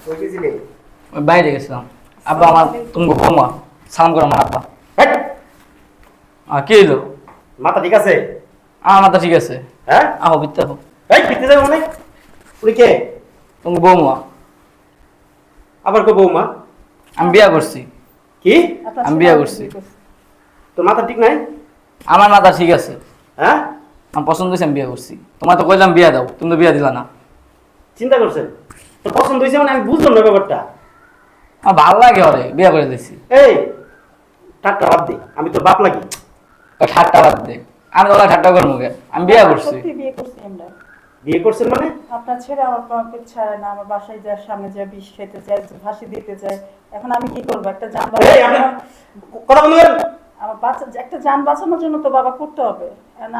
কই গেছিলি? ওই বাইরে গেছিলাম। আব্বা আমার তুমি ঘুমা সালাম করো আমার আব্বা। হেই, কি হইলো? মাথা ঠিক আছে? আমার মাথা ঠিক আছে। হ্যাঁ, আহো বিত্তে আহো। এই পিতে যাবে মানে? উনি কে? তুমি বৌমা। আবার কো বৌমা? আমি বিয়া করছি। কি? আমি বিয়া করছি। তোর মাথা ঠিক নাই? আমার মাথা ঠিক আছে। হ্যাঁ, আমার পছন্দ হয়েছে, আমি বিয়া করছি। তোমার তো কইলাম বিয়া দাও, তুমি তো বিয়া দিলা না। চিন্তা করছেন? তোর পছন্দ হয়েছে মানে আমি বুঝলাম না ব্যাপারটা। আমার ভালো লাগে ওরে, বিয়া করে দিছি। এই ঠাট্টা বাদ দে, আমি তোর বাপ লাগি। ঠাট্টা বাদ দে, আমি তো ঠাট্টা করবো কে? আমি বিয়া করছি। সত্যি বিয়ে করছি আমরা। বিয়ে করছেন মানে? আপনার ছেলে আমার কমপ্লিট ছাড়ে না, আমার বাসায় যায়, সামনে যায়, বিষ খেতে যায়, ফাঁসি দিতে যায়। এখন আমি কি করবো? একটা জান এই আপনি কথা বলবেন? আমার বাচ্চা একটা জান বাঁচানোর জন্য তো বাবা করতে হবে।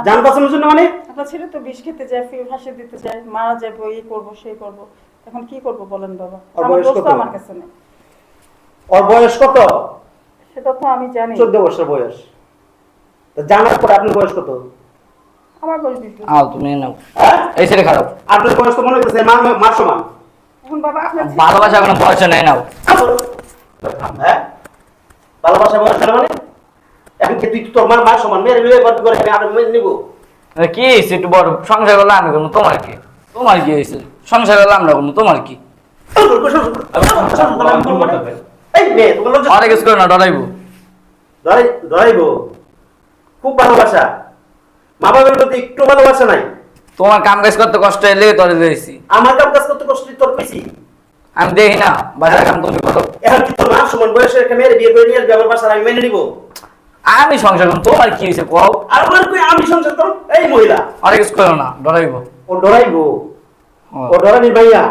জান বাঁচানোর জন্য মানে? আপনার ছেলে তো বিষ খেতে যায়, ফাঁসি দিতে যায়, মারা যাবো, এই করবো সেই করবো। এখন কি করবো বলেন বাবা? ওর আমার বয়স দোষ তো কত? আমার কাছে নেই। ওর বয়স কত? সেটা তো আমি জানি। 14 বছর বয়স। তো জানার পরে আপনার বয়স কত? আমার বয়স 20 বছর। আও তুমি নাও। হ্যাঁ, এই ছেলে খারাপ। আপনার বয়স তো মনে হচ্ছে মার সমান। এখন বাবা আপনার ভালোবাসা কোনো বয়স নেই নাও। হ্যাঁ, ভালোবাসা বয়স না মানে? এখন কি তুই তোর মার সমান মেরে লয়ে গল্প করে আমি আর মেনে নিব? কি হয়েছে? একটু বড় সংসার করলে আমি কোনো, তোমার কি? তোমার কি হয়েছে? সংসার করলে আমরা কোনো, তোমার কি? এই মেয়ে তোমার লজ্জা অনেক কিছু করে না, ডরাইবো। ধরাইবো? খুব ভালোবাসা, মা বাবার প্রতি একটু ভালোবাসা নাই? তোমার কাম কাজ করতে কষ্ট এলে তোরে দিয়েছি। আমার কাম কাজ করতে কষ্ট তোর পেয়েছি? আমি দেখি না বাজার কাম তুমি করো। এখন কি তোর মার সমান বয়সের একটা মেয়ের বিয়ে করে নিয়ে আসবে আমার বাসার, আমি মেনে নিব? আমি সংসার করবো, তোমার কি হয়েছে কও? আর বলে কই আমি সংসার করব? এই মহিলা অনেক কিছু করো না, ডরাইবো। ও ডরাইবো? ও ডরানি ভাইয়া?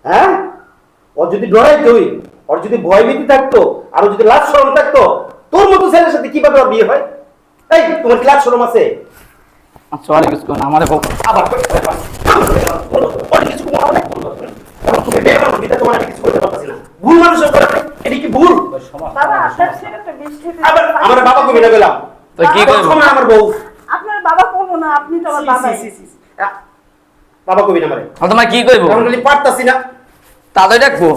হ্যাঁ, ও যদি ডরাই তুই, ওর যদি ভয় ভীতি থাকতো আর ও যদি লাজ শরম থাকতো, তোর মতো ছেলের সাথে কিভাবে ওর বিয়ে হয়? এই তোমার কি লাজ শরম আছে? আচ্ছা অনেক কিছু করো না, আমাদের আবার অনেক কিছু করবো না। এখন তুমি বিয়ে করো, বিয়ে তোমার আমি কিছু করতে পারতেছি না। ভুল মানুষের করে এটা কি ভুল? বাবা আপনার ছেলে তো বিষ খেতে আবার আমার বাবাকে বিয়ে গেলাম তো কি করবো? আমার বউ আপনার বাবা করবো না, আপনি তো আমার বাবা। বাবা কবি না মারে, তোমার কি করবো? এখন খালি পারতাছি না। তাদের দেখবো।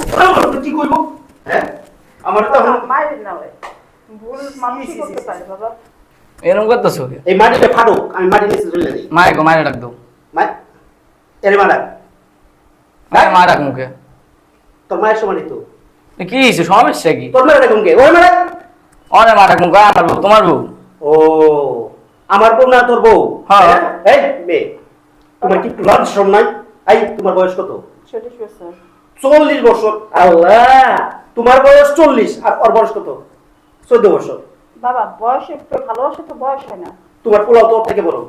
কি করবো? হ্যাঁ, আমার তো এখন মায়ের না ওরে, ভুল মানুষই করতে পারে বাবা। এরকম করতেছো? এই মাটিটা ফাটুক, আমি মাটি নিচে চলে যাই। মায়ের গো, মায়ের ডাক দাও। মা এর মারা মা ডাক মুখে। তোর মায়ের সমানই তো। কি হয়েছে? সমস্যা কি? তোর মায়ের ডাকুন কে? ওই মারা? অনেক মা ডাক মুখে। আমার বউ, তোমার বউ। ও আমার বউ না তোর বউ? হ্যাঁ। এই মেয়ে, তোমার কি একটু লজ্জা শরম নাই? এই তোমার বয়স কত? 40 বছর। 40 বছর? আল্লাহ, তোমার বয়স 40 আর ওর বয়স কত? 14 বছর। বাবা বয়স একটু, ভালোবাসা তো বয়স হয় না। তোমার পোলাও তোর থেকে বড়।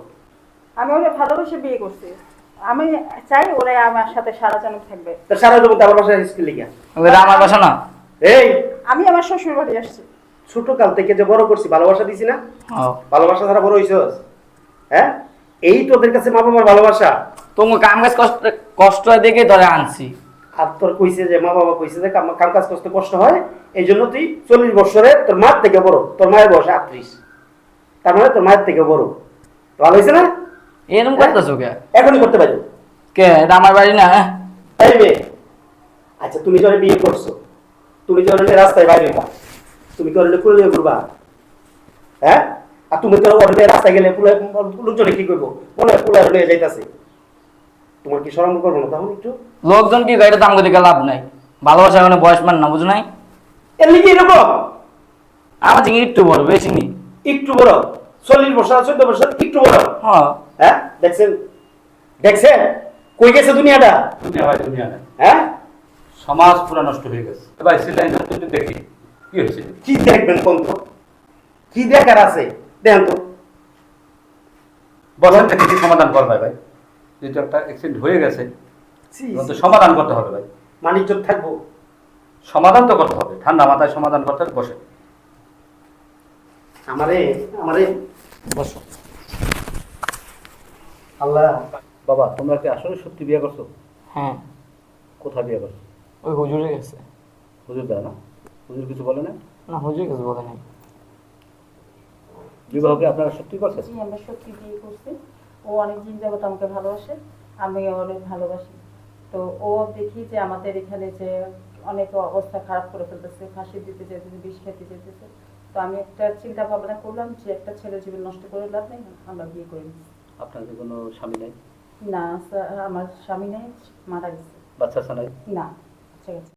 আমি ওরে ভালোবেসে বিয়ে করছি। আমি চাই ওরে আমার সাথে সারা জীবন থাকবে। তা সারা জীবন তো আমার বাসায় স্কুল লিখা। ওটা আমার বাসা না। এই আমি আমার শ্বশুর বাড়ি আসছি। ছোট কাল থেকে যে বড় করছি, ভালোবাসা দিছি না? ও, ভালোবাসা ছাড়া বড় হইছস? হ্যাঁ, এই তোদের কাছে মা বাবার ভালোবাসা। তোমার কাম কাজ কষ্ট দেখে ধরে আনছি। আর তোর কইছে যে মা বাবা কইছে যে কাম কাজ করতে কষ্ট হয়, এই জন্য তুই 40 বছরের, তোর মার থেকে বড়। তোর মায়ের বয়স 38, তার মানে তোর মায়ের থেকে বড়। ভালো হয়েছে না? এরকম করতেছো কে? এখনই করতে পারো। কে? এটা আমার বাড়ি না। এই মেয়ে, আচ্ছা তুমি যখন বিয়ে করছো, তুমি যখন রাস্তায় বাইরে হইবা, তুমি কি অনেক কুলে ঘুরবা? হ্যাঁ, আর তুমি তো অনেক রাস্তায় গেলে লোকজনে কি করবো? মনে হয় কুলে হয়ে যাইতাছে, তোমার কি শরম করবো না তখন একটু? লোকজন কি গাড়িটা দাম করে লাভ নাই। ভালোবাসা মানে বয়স মান না, বুঝো নাই? এর লিখে এরকম আমার থেকে একটু বড়, বেশি নেই। একটু বড়? 40 বছর 14 বছর একটু বড়? হ্যাঁ। হ্যাঁ, দেখছেন দেখছেন কই গেছে দুনিয়াটা? দুনিয়া ভাই দুনিয়া নাই, হ্যাঁ, সমাজ পুরো নষ্ট হয়ে গেছে। ভাই সিলাইন তুই দেখি কি হয়েছে? কি দেখবেন কোন তো? কি দেখার আছে দেখেন তো। বলেন দেখি কি সমাধান করবে ভাই? যেটা একটা অ্যাক্সিডেন্ট হয়ে গেছে, এখন তো সমাধান করতে হবে ভাই। মানিজ্য থাকবো? সমাধান তো করতে হবে, ঠান্ডা মাথায় সমাধান করতে হবে। বসে আমারে আমারে বসো। আল্লাহ, বাবা, তোমরা কি আসলে সত্যি বিয়ে করছো? হ্যাঁ, কোথায় বিয়ে করছো? ওই হুজুরে গেছে। হুজুর দেয় না? হুজুর কিছু বলে না? না, হুজুর কিছু বলে নাই। বিবাহকে আপনারা সত্যি করছেন? জি, আমরা সত্যি বিয়ে করছি। ও অনেক দিন যাবত আমাকে ভালোবাসে, আমি ওরে ভালোবাসি। তো ও দেখি যে আমাদের এখানে যে অনেক অবস্থা খারাপ করে ফেলতেছে, ফাঁসি দিতে যেতেছে, বিষ খেতে যেতেছে। তো আমি একটা চিন্তা ভাবনা করলাম যে একটা ছেলের জীবন নষ্ট করে লাভ নেই, আমরা বিয়ে করে নিচ্ছি। আপনার কি কোনো স্বামী নাই? না স্যার, আমার স্বামী নেই, মারা গেছে। বাচ্চা আছে নাই? না, আচ্ছা গেছে।